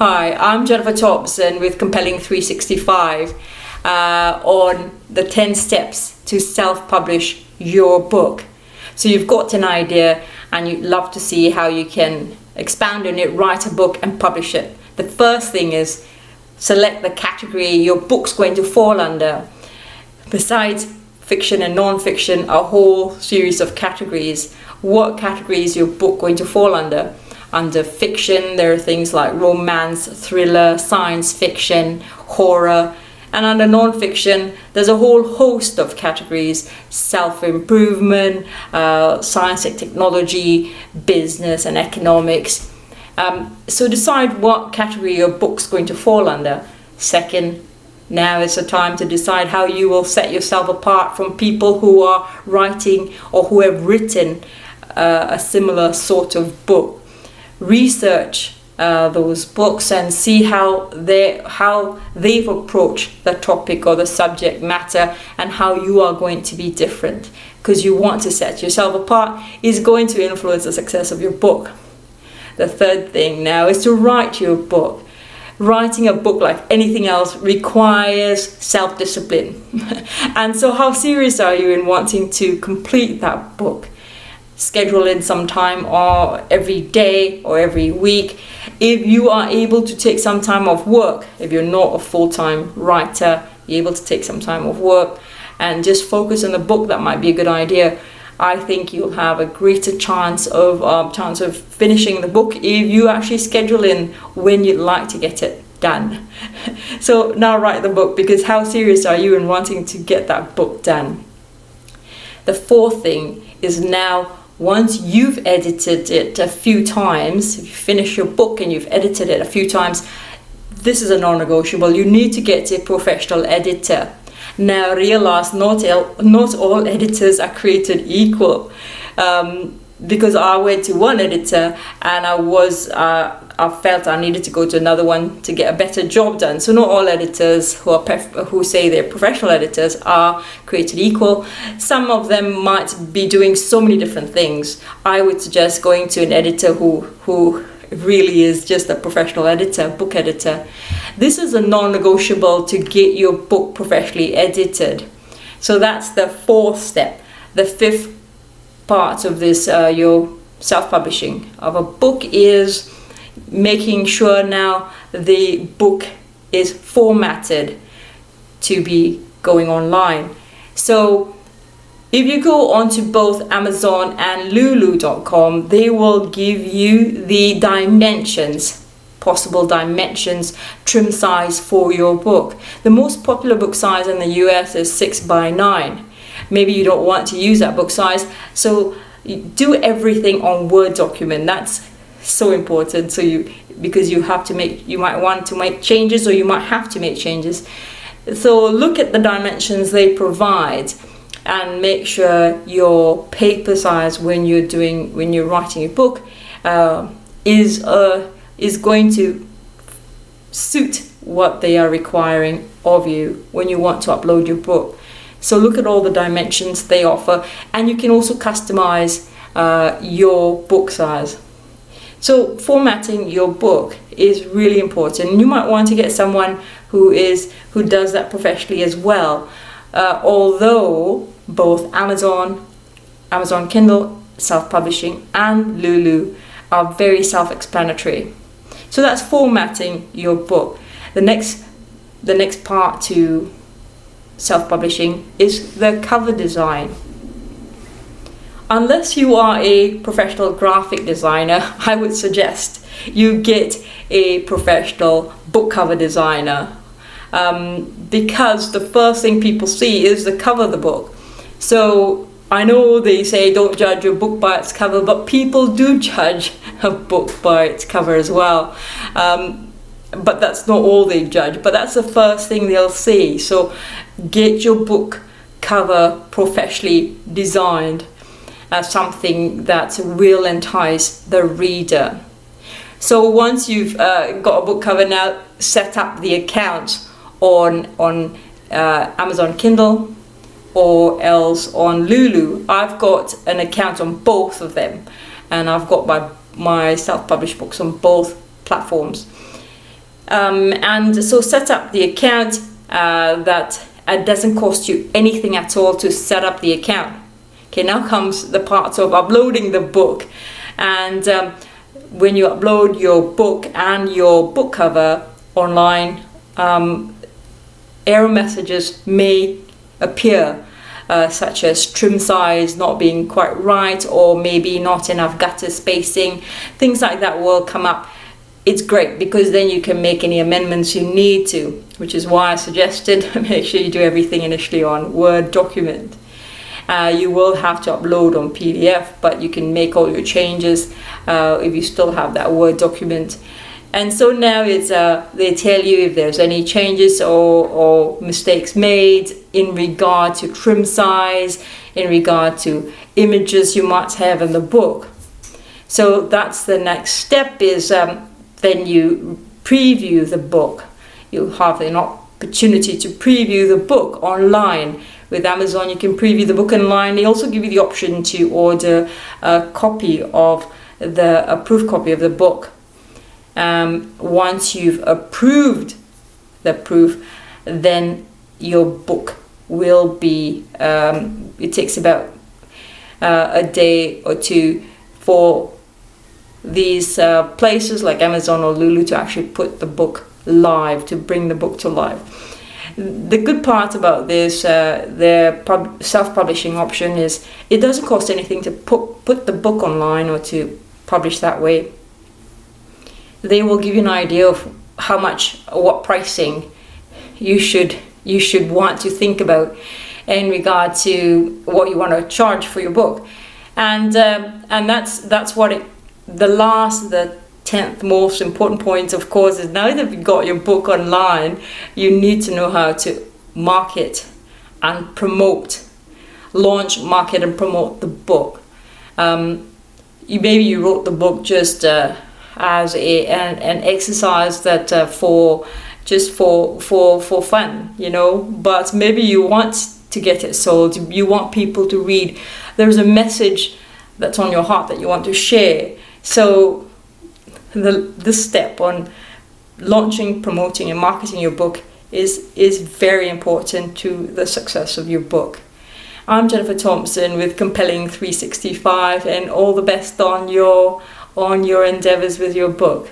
Hi, I'm Jennifer Thompson with Compelling 365 on the 10 steps to self-publish your book. So you've got an idea and you'd love to see how you can expand on it, write a book and publish it. The first thing is select the category your book's going to fall under. Besides fiction and non-fiction, a whole series of categories. What category is your book going to fall under? Under fiction, there are things like romance, thriller, science fiction, horror. And under non-fiction, there's a whole host of categories: self-improvement, science and technology, business and economics. So decide what category your book's going to fall under. Second, now is the time to decide how you will set yourself apart from people who are writing or who have written a similar sort of book. Research those books and see how they've approached the topic or the subject matter and how you are going to be different, because you want to set yourself apart is going to influence the success of your book. The third thing now is to write your book. Writing a book, like anything else, requires self-discipline. And so how serious are you in wanting to complete that book? Schedule in some time, or every day or every week. If you are able to take some time off work, if you're not a full-time writer, you're able to take some time off work and just focus on the book, that might be a good idea. I think you'll have a greater chance of finishing the book if you actually schedule in when you'd like to get it done. So now write the book, because how serious are you in wanting to get that book done? The fourth thing is, now once you've edited it a few times, if you finish your book and you've edited it a few times, this is a non-negotiable. You need to get a professional editor. Now realize not all editors are created equal, because I went to one editor and I felt I needed to go to another one to get a better job done. So not all editors who say they're professional editors are created equal. Some of them might be doing so many different things. I would suggest going to an editor who really is just a professional editor, book editor. This is a non-negotiable to get your book professionally edited. So that's the fourth step. The fifth part of this, your self-publishing of a book, is making sure now the book is formatted to be going online. So if you go onto both Amazon and lulu.com, they will give you the dimensions, possible dimensions, trim size for your book. The most popular book size in the US is 6x9. Maybe you don't want to use that book size, so do everything on Word document. That's so important. Because you might want to make changes, or you might have to make changes. So look at the dimensions they provide and make sure your paper size when you're writing your book is going to suit what they are requiring of you when you want to upload your book. So look at all the dimensions they offer, and you can also customize your book size. So formatting your book is really important. You might want to get someone who does that professionally as well. Although both Amazon Kindle self-publishing and Lulu are very self-explanatory. So that's formatting your book. The next part to self-publishing is the cover design. Unless you are a professional graphic designer, I would suggest you get a professional book cover designer, because the first thing people see is the cover of the book. So I know they say don't judge your book by its cover, but people do judge a book by its cover as well. But that's not all they judge, but that's the first thing they'll see. So get your book cover professionally designed as something that will entice the reader. So once you've got a book cover, now set up the account on Amazon Kindle or else on Lulu. I've got an account on both of them, and I've got my self-published books on both platforms. And so set up the account. That it doesn't cost you anything at all to set up the account. Okay, now comes the part of uploading the book. And when you upload your book and your book cover online, error messages may appear, such as trim size not being quite right, or maybe not enough gutter spacing. Things like that will come up. It's great because then you can make any amendments you need to, which is why I suggested make sure you do everything initially on Word document. You will have to upload on PDF, but you can make all your changes if you still have that Word document. And so now it's they tell you if there's any changes or mistakes made in regard to trim size, in regard to images you might have in the book. So that's the next step, is then you preview the book. You have an opportunity to preview the book online. With Amazon, you can preview the book online. They also give you the option to order a copy of a proof copy of the book. Once you've approved the proof, then your book will be, it takes about a day or two for these places like Amazon or Lulu to actually put the book live, to bring the book to life. The good part about this, their self-publishing option, is it doesn't cost anything to put the book online or to publish that way. They will give you an idea of how much, what pricing you should want to think about in regard to what you want to charge for your book, and that's what it. The 10th most important point, of course, is now that you've got your book online, you need to know how to market and promote, launch, market, and promote the book. Maybe you wrote the book just as an exercise that for fun, but maybe you want to get it sold. You want people to read. There's a message that's on your heart that you want to share. So this step on launching, promoting, and marketing your book is very important to the success of your book. I'm Jennifer Thompson with Compelling 365, and all the best on your endeavors with your book.